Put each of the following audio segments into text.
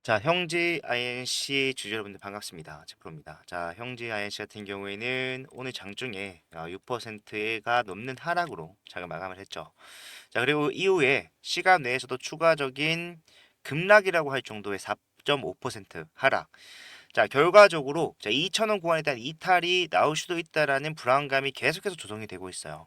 자, 형지 INC 주주 여러분들 반갑습니다. 제프로입니다. 자, 형지 INC 같은 경우에는 오늘 장중에 6%가 넘는 하락으로 잘 마감을 했죠. 자, 그리고 이후에 시간 내에서도 추가적인 급락이라고 할 정도의 4.5% 하락. 자, 결과적으로 2,000원 구간에 대한 이탈이 나올 수도 있다라는 불안감이 계속해서 조성이 되고 있어요.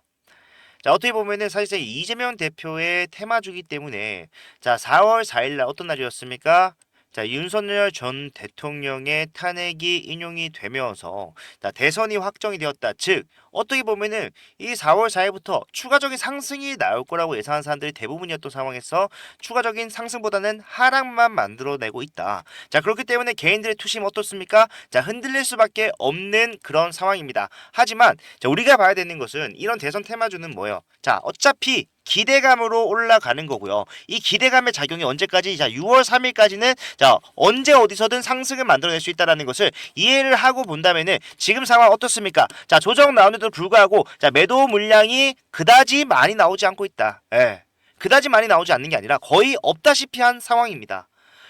자, 어떻게 보면은 사실상 이재명 대표의 테마주기 때문에 자, 4월 4일 날 어떤 날이었습니까? 자, 윤석열 전 대통령의 탄핵이 인용이 되면서 자, 대선이 확정이 되었다. 즉, 어떻게 보면은 이 4월 4일부터 추가적인 상승이 나올 거라고 예상한 사람들이 대부분이었던 상황에서 추가적인 상승보다는 하락만 만들어내고 있다. 자, 그렇기 때문에 개인들의 투심 어떻습니까? 자, 흔들릴 수밖에 없는 그런 상황입니다. 하지만 자, 우리가 봐야 되는 것은 이런 대선 테마주는 뭐예요? 자, 어차피 기대감으로 올라가는 거고요. 이 기대감의 작용이 언제까지? 자, 6월 3일까지는 자, 언제 어디서든 상승을 만들어낼 수 있다는 것을 이해를 하고 본다면은 지금 상황 어떻습니까? 자, 조정 나오는데도 불구하고 자, 매도 물량이 그다지 많이 나오지 않고 있다. 예. 그다지 많이 나오지 않는 게 아니라 거의 없다시피 한 상황입니다.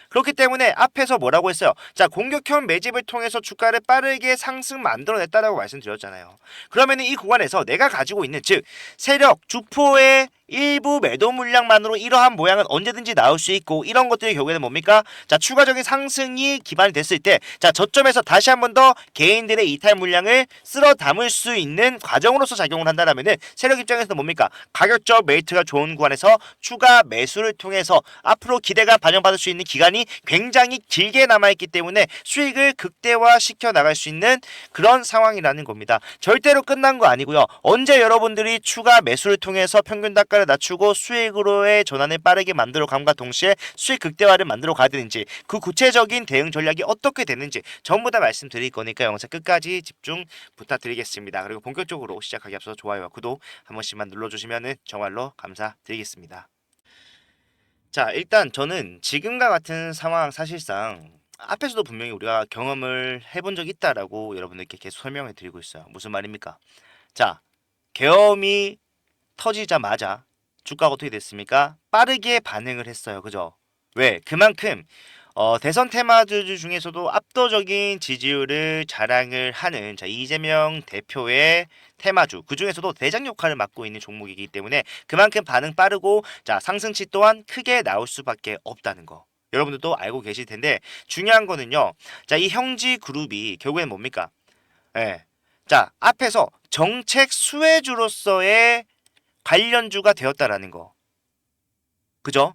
그렇기 때문에 앞에서 뭐라고 했어요? 자, 공격형 매집을 통해서 주가를 빠르게 상승 만들어냈다라고 말씀드렸잖아요. 그러면 이 구간에서 내가 가지고 있는 즉 세력 주포의 일부 매도 물량만으로 이러한 모양은 언제든지 나올 수 있고 이런 것들이 결국에는 뭡니까? 자, 추가적인 상승이 기반이 됐을 때 자, 저점에서 다시 한 번 더 개인들의 이탈 물량을 쓸어 담을 수 있는 과정으로서 작용을 한다면은 세력 입장에서는 뭡니까? 가격적 메리트가 좋은 구간에서 추가 매수를 통해서 앞으로 기대가 반영받을 수 있는 기간이 굉장히 길게 남아있기 때문에 수익을 극대화시켜 나갈 수 있는 그런 상황이라는 겁니다. 절대로 끝난 거 아니고요. 언제 여러분들이 추가 매수를 통해서 평균 단가를 낮추고 수익으로의 전환을 빠르게 만들어 감과 동시에 수익 극대화를 만들어 가야 되는지 그 구체적인 대응 전략이 어떻게 되는지 전부 다 말씀드릴 거니까 영상 끝까지 집중 부탁드리겠습니다. 그리고 본격적으로 시작하기 앞서 좋아요와 구독 한 번씩만 눌러주시면 정말로 감사드리겠습니다. 자, 일단 저는 지금과 같은 상황 사실상 앞에서도 분명히 우리가 경험을 해본 적이 있다라고 여러분들께 계속 설명을 드리고 있어요. 무슨 말입니까? 자, 계엄이 터지자마자 주가가 어떻게 됐습니까? 빠르게 반응을 했어요. 그죠? 왜? 그만큼 대선 테마주 중에서도 압도적인 지지율을 자랑을 하는 자, 이재명 대표의 테마주 그 중에서도 대장 역할을 맡고 있는 종목이기 때문에 그만큼 반응 빠르고 자, 상승치 또한 크게 나올 수밖에 없다는 거. 여러분들도 알고 계실 텐데 중요한 거는요. 자, 이 형지 그룹이 결국엔 뭡니까? 예. 자, 앞에서 정책 수혜주로서의 관련주가 되었다라는 거. 그죠?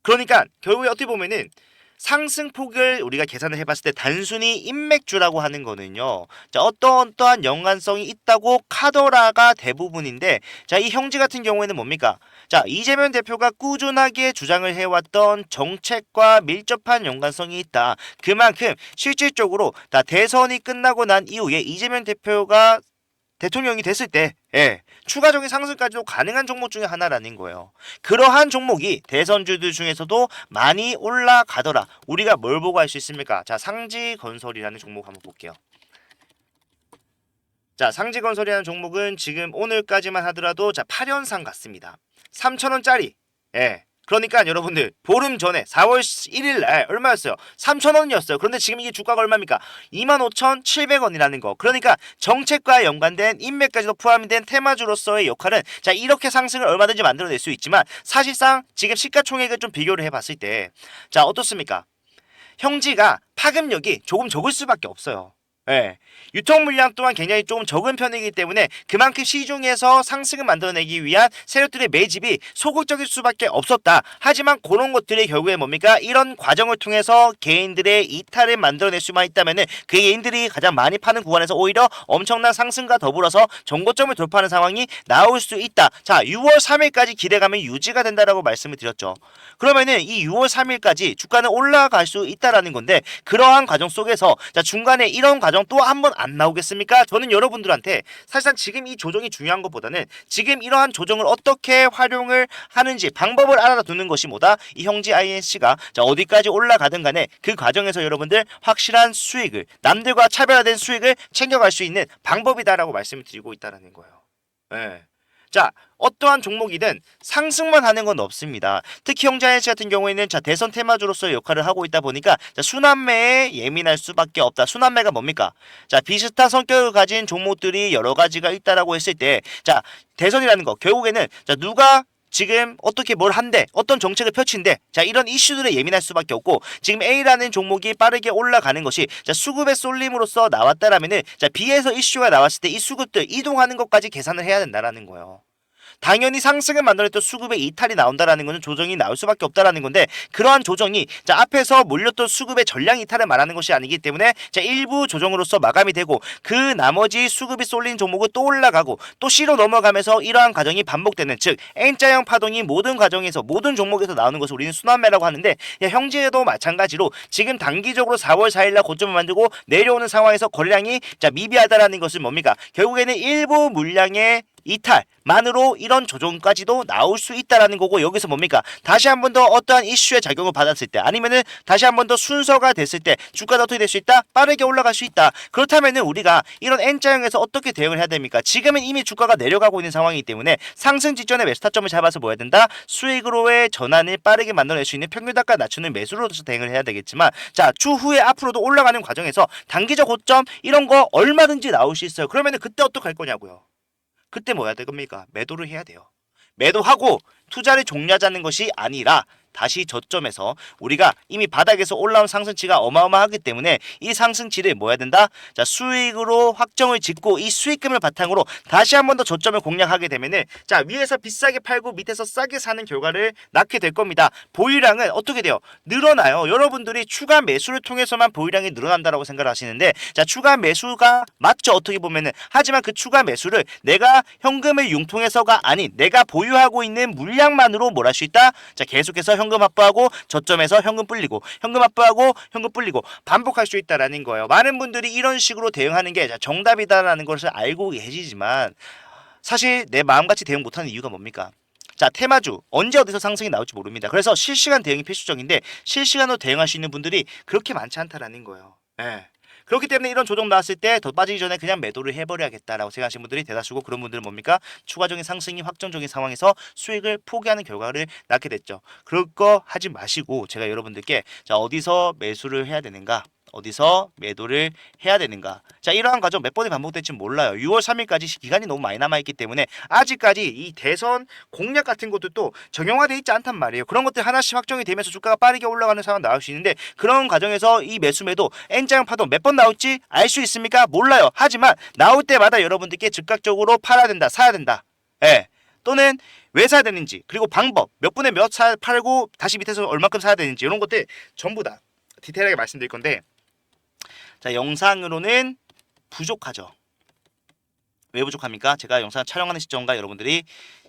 그러니까 결국에 어떻게 보면은 상승폭을 우리가 계산을 해봤을 때 단순히 인맥주라고 하는 거는요. 자, 어떠한 연관성이 있다고 카더라가 대부분인데 자, 이 형제 같은 경우에는 뭡니까? 자, 이재명 대표가 꾸준하게 주장을 해왔던 정책과 밀접한 연관성이 있다. 그만큼 실질적으로 다 대선이 끝나고 난 이후에 이재명 대표가 대통령이 됐을 때 예, 추가적인 상승까지도 가능한 종목 중에 하나라는 거예요. 그러한 종목이 대선주들 중에서도 많이 올라가더라. 우리가 뭘 보고 알 수 있습니까? 자, 상지건설이라는 종목 한번 볼게요. 자, 상지건설이라는 종목은 지금 오늘까지만 하더라도 자, 8연상 같습니다. 3,000원짜리. 예. 그러니까 여러분들 보름 전에 4월 1일 날 얼마였어요? 3,000원이었어요. 그런데 지금 이게 주가가 얼마입니까? 25,700원이라는 거. 그러니까 정책과 연관된 인맥까지도 포함이 된 테마주로서의 역할은 자, 이렇게 상승을 얼마든지 만들어낼 수 있지만 사실상 지금 시가총액을 좀 비교를 해봤을 때 자, 어떻습니까? 형지가 파급력이 조금 적을 수밖에 없어요. 예. 유통 물량 또한 굉장히 좀 적은 편이기 때문에 그만큼 시중에서 상승을 만들어내기 위한 세력들의 매집이 소극적일 수밖에 없었다. 하지만 그런 것들이 결국에 뭡니까? 이런 과정을 통해서 개인들의 이탈을 만들어낼 수만 있다면은 그 개인들이 가장 많이 파는 구간에서 오히려 엄청난 상승과 더불어서 정고점을 돌파하는 상황이 나올 수 있다. 자, 6월 3일까지 기대감이 유지가 된다라고 말씀을 드렸죠. 그러면은 이 6월 3일까지 주가는 올라갈 수 있다라는 건데 그러한 과정 속에서 자, 중간에 이런 과정 또 한 번 안 나오겠습니까? 저는 여러분들한테 사실상 지금 이 조정이 중요한 것보다는 지금 이러한 조정을 어떻게 활용을 하는지 방법을 알아두는 것이 뭐다? 이 형지 INC가 자, 어디까지 올라가든 간에 그 과정에서 여러분들 확실한 수익을 남들과 차별화된 수익을 챙겨갈 수 있는 방법이다라고 말씀을 드리고 있다라는 거예요. 예. 자, 어떠한 종목이든 상승만 하는 건 없습니다. 특히 형제INC 같은 경우에는 자, 대선 테마주로서의 역할을 하고 있다 보니까 자, 순환매에 예민할 수밖에 없다. 순환매가 뭡니까? 자, 비슷한 성격을 가진 종목들이 여러 가지가 있다라고 했을 때, 자, 대선이라는 거 결국에는 자, 누가 지금 어떻게 뭘 한대, 어떤 정책을 펼친대, 자, 이런 이슈들에 예민할 수밖에 없고, 지금 A라는 종목이 빠르게 올라가는 것이 자, 수급의 쏠림으로써 나왔다라면은 자, B에서 이슈가 나왔을 때 이 수급들 이동하는 것까지 계산을 해야 된다라는 거예요. 당연히 상승을 만들었던 수급의 이탈이 나온다라는 것은 조정이 나올 수밖에 없다라는 건데, 그러한 조정이 자, 앞에서 몰렸던 수급의 전량 이탈을 말하는 것이 아니기 때문에 자, 일부 조정으로서 마감이 되고 그 나머지 수급이 쏠린 종목은 또 올라가고 또 C로 넘어가면서 이러한 과정이 반복되는, 즉 N자형 파동이 모든 과정에서 모든 종목에서 나오는 것을 우리는 순환매라고 하는데, 형제도 마찬가지로 지금 단기적으로 4월 4일날 고점을 만들고 내려오는 상황에서 거래량이 자, 미비하다라는 것은 뭡니까? 결국에는 일부 물량의 이탈만으로 이런 조정까지도 나올 수 있다라는 거고, 여기서 뭡니까? 다시 한 번 더 어떠한 이슈의 작용을 받았을 때, 아니면은 다시 한 번 더 순서가 됐을 때 주가가 어떻게 될 수 있다? 빠르게 올라갈 수 있다. 그렇다면은 우리가 이런 N자형에서 어떻게 대응을 해야 됩니까? 지금은 이미 주가가 내려가고 있는 상황이기 때문에 상승 직전에 매수 타점을 잡아서 뭐 해야 된다? 수익으로의 전환을 빠르게 만들어낼 수 있는 평균단가 낮추는 매수로서 대응을 해야 되겠지만, 자, 추후에 앞으로도 올라가는 과정에서 단기적 고점 이런 거 얼마든지 나올 수 있어요. 그러면은 그때 어떡할 거냐고요. 그때 뭐 해야 될 겁니까? 매도를 해야 돼요. 매도하고 투자를 종료하자는 것이 아니라 다시 저점에서 우리가 이미 바닥에서 올라온 상승치가 어마어마하기 때문에 이 상승치를 뭐 해야 된다? 자, 수익으로 확정을 짓고 이 수익금을 바탕으로 다시 한 번 더 저점을 공략하게 되면은 자, 위에서 비싸게 팔고 밑에서 싸게 사는 결과를 낳게 될 겁니다. 보유량은 어떻게 돼요? 늘어나요. 여러분들이 추가 매수를 통해서만 보유량이 늘어난다라고 생각하시는데, 자, 추가 매수가 맞죠, 어떻게 보면은. 하지만 그 추가 매수를 내가 현금을 융통해서가 아닌 내가 보유하고 있는 물량만으로 뭘 할 수 있다? 자, 계속해서 현금 확보하고 저점에서 현금 불리고 현금 확보하고 현금 불리고 반복할 수 있다라는 거예요. 많은 분들이 이런 식으로 대응하는 게 정답이다라는 것을 알고 계시지만 사실 내 마음같이 대응 못하는 이유가 뭡니까? 자, 테마주 언제 어디서 상승이 나올지 모릅니다. 그래서 실시간 대응이 필수적인데 실시간으로 대응할 수 있는 분들이 그렇게 많지 않다라는 거예요. 예. 그렇기 때문에 이런 조정 나왔을 때 더 빠지기 전에 그냥 매도를 해버려야겠다라고 생각하시는 분들이 대다수고, 그런 분들은 뭡니까? 추가적인 상승이 확정적인 상황에서 수익을 포기하는 결과를 낳게 됐죠. 그럴 거 하지 마시고 제가 여러분들께 자, 어디서 매수를 해야 되는가? 어디서 매도를 해야 되는가? 자, 이러한 과정 몇 번이 반복될지 몰라요. 6월 3일까지 기간이 너무 많이 남아있기 때문에 아직까지 이 대선 공략 같은 것도 정형화되어 있지 않단 말이에요. 그런 것들 하나씩 확정이 되면서 주가가 빠르게 올라가는 상황 나올 수 있는데, 그런 과정에서 이 매수매도 N자형 파동 몇 번 나올지 알 수 있습니까? 몰라요. 하지만 나올 때마다 여러분들께 즉각적으로 팔아야 된다, 사야 된다. 예. 또는 왜 사야 되는지, 그리고 방법, 몇 분에 몇 팔고 다시 밑에서 얼마큼 사야 되는지, 이런 것들 전부 다 디테일하게 말씀드릴 건데, 자, 영상으로는 부족하죠. 왜 부족합니까? 제가 영상 촬영하는 시점과 여러분들이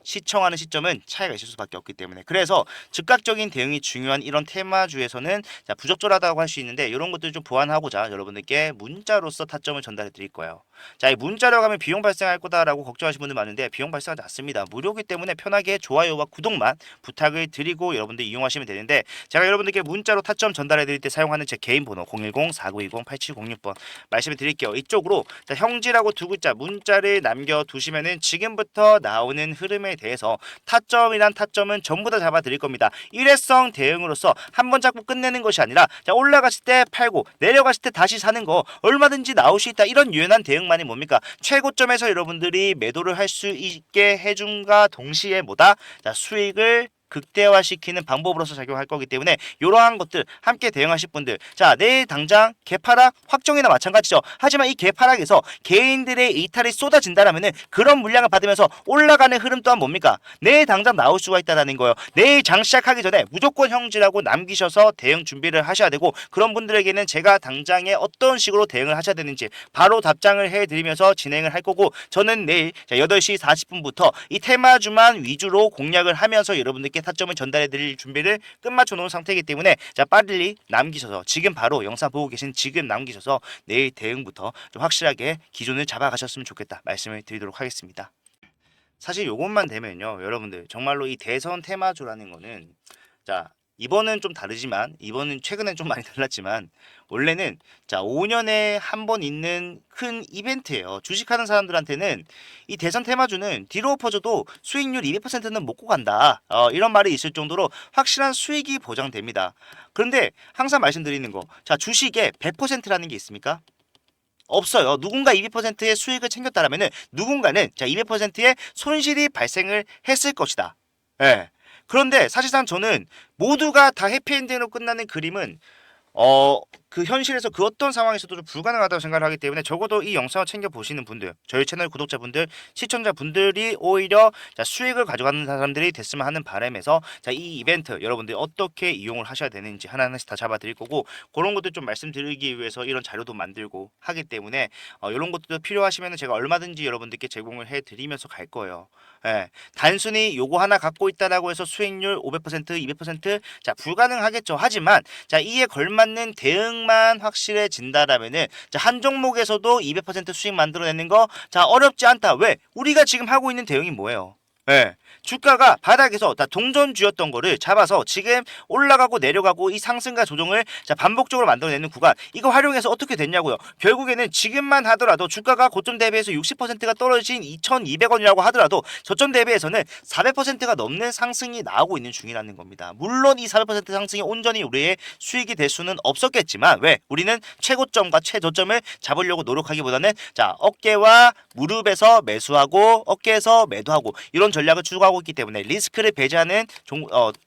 시청하는 시점은 차이가 있을 수밖에 없기 때문에, 그래서 즉각적인 대응이 중요한 이런 테마주에서는 자, 부적절하다고 할 수 있는데, 이런 것들 좀 보완하고자 여러분들께 문자로서 타점을 전달해 드릴 거예요. 자, 이 문자로 가면 비용 발생할 거다라고 걱정하시는 분들 많은데 비용 발생하지 않습니다. 무료이기 때문에 편하게 좋아요와 구독만 부탁을 드리고 여러분들 이용하시면 되는데, 제가 여러분들께 문자로 타점 전달해 드릴 때 사용하는 제 개인 번호 010-4920-8706번 말씀을 드릴게요. 이쪽으로 자, 형지라고 두 글자 문자를 남겨두시면은 지금부터 나오는 흐름에 대해서 타점이란 타점은 전부 다 잡아 드릴 겁니다. 일회성 대응으로서 한 번 잡고 끝내는 것이 아니라 자, 올라갔을 때 팔고 내려갔을 때 다시 사는 거 얼마든지 나올 수 있다. 이런 유연한 대응만이 뭡니까? 최고점에서 여러분들이 매도를 할 수 있게 해준과 동시에 뭐다? 자, 수익을 극대화시키는 방법으로서 작용할 거기 때문에 이러한 것들 함께 대응하실 분들, 자, 내일 당장 개파락 확정이나 마찬가지죠. 하지만 이 개파락에서 개인들의 이탈이 쏟아진다라면은 그런 물량을 받으면서 올라가는 흐름 또한 뭡니까? 내일 당장 나올 수가 있다라는 거예요. 내일 장 시작하기 전에 무조건 형지라고 남기셔서 대응 준비를 하셔야 되고, 그런 분들에게는 제가 당장에 어떤 식으로 대응을 하셔야 되는지 바로 답장을 해드리면서 진행을 할 거고, 저는 내일 8시 40분부터 이 테마주만 위주로 공략을 하면서 여러분들께 타점을 전달해 드릴 준비를 끝마쳐 놓은 상태이기 때문에 자, 빨리 남기셔서 지금 바로 영상 보고 계신 지금 남기셔서 내일 대응부터 좀 확실하게 기존을 잡아가셨으면 좋겠다 말씀을 드리도록 하겠습니다. 사실 요것만 되면요, 여러분들 정말로 이 대선 테마주라는 거는 자, 이번은 좀 다르지만 이번은 최근엔 좀 많이 달랐지만 원래는 자 5년에 한 번 있는 큰 이벤트예요. 주식하는 사람들한테는 이 대선 테마주는 뒤로 엎어져도 수익률 200%는 먹고 간다. 이런 말이 있을 정도로 확실한 수익이 보장됩니다. 그런데 항상 말씀드리는 거, 자 주식에 100%라는 게 있습니까? 없어요. 누군가 200%의 수익을 챙겼다라면은 누군가는 자 200%의 손실이 발생을 했을 것이다. 예. 그런데 사실상 저는 모두가 다 해피엔딩으로 끝나는 그림은 그 현실에서 그 어떤 상황에서도 좀 불가능하다고 생각을 하기 때문에 적어도 이 영상을 챙겨 보시는 분들, 저희 채널 구독자분들, 시청자분들이 오히려 자, 수익을 가져가는 사람들이 됐으면 하는 바람에서 자, 이 이벤트 여러분들이 어떻게 이용을 하셔야 되는지 하나하나씩 다 잡아드릴 거고 그런 것들 좀 말씀드리기 위해서 이런 자료도 만들고 하기 때문에 이런 것도 필요하시면 제가 얼마든지 여러분들께 제공을 해드리면서 갈 거예요. 예, 단순히 요거 하나 갖고 있다라고 해서 수익률 500%, 200% 자, 불가능하겠죠. 하지만 자, 이에 걸맞는 대응만 확실해진다라면은 자, 한 종목에서도 200% 수익 만들어내는 거 자, 어렵지 않다. 왜? 우리가 지금 하고 있는 대응이 뭐예요? 예. 주가가 바닥에서 다 동전주였던 거를 잡아서 지금 올라가고 내려가고 이 상승과 조정을 자 반복적으로 만들어내는 구간 이거 활용해서 어떻게 됐냐고요. 결국에는 지금만 하더라도 주가가 고점 대비해서 60%가 떨어진 2,200원이라고 하더라도 저점 대비해서는 400%가 넘는 상승이 나오고 있는 중이라는 겁니다. 물론 이 400% 상승이 온전히 우리의 수익이 될 수는 없었겠지만 왜? 우리는 최고점과 최저점을 잡으려고 노력하기보다는 자 어깨와 무릎에서 매수하고 어깨에서 매도하고 이런 전략을 추구하고 있기 때문에 리스크를 배제하는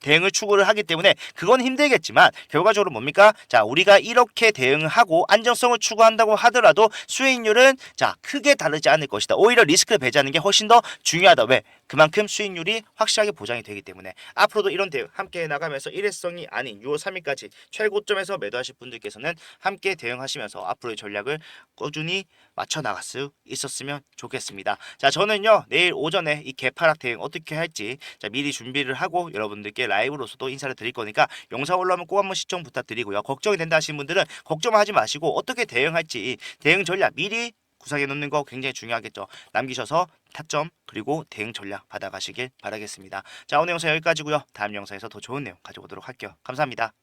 대응을 추구를 하기 때문에 그건 힘들겠지만 결과적으로 뭡니까? 자 우리가 이렇게 대응을 하고 안정성을 추구한다고 하더라도 수익률은 자 크게 다르지 않을 것이다. 오히려 리스크를 배제하는 게 훨씬 더 중요하다. 왜? 그만큼 수익률이 확실하게 보장이 되기 때문에 앞으로도 이런 대응 함께 해나가면서 일회성이 아닌 6월 3일까지 최고점에서 매도하실 분들께서는 함께 대응하시면서 앞으로의 전략을 꾸준히 맞춰 나갈 수 있었으면 좋겠습니다. 자 저는요 내일 오전에 이 개파락 대응 어떻게 할지 자 미리 준비를 하고 여러분들께 라이브로서도 인사를 드릴 거니까 영상 올라오면 꼭 한번 시청 부탁드리고요. 걱정이 된다 하시는 분들은 걱정하지 마시고 어떻게 대응할지 대응 전략 미리 구상해 놓는 거 굉장히 중요하겠죠. 남기셔서 타점 그리고 대응 전략 받아가시길 바라겠습니다. 자 오늘 영상 여기까지고요. 다음 영상에서 더 좋은 내용 가져오도록 할게요. 감사합니다.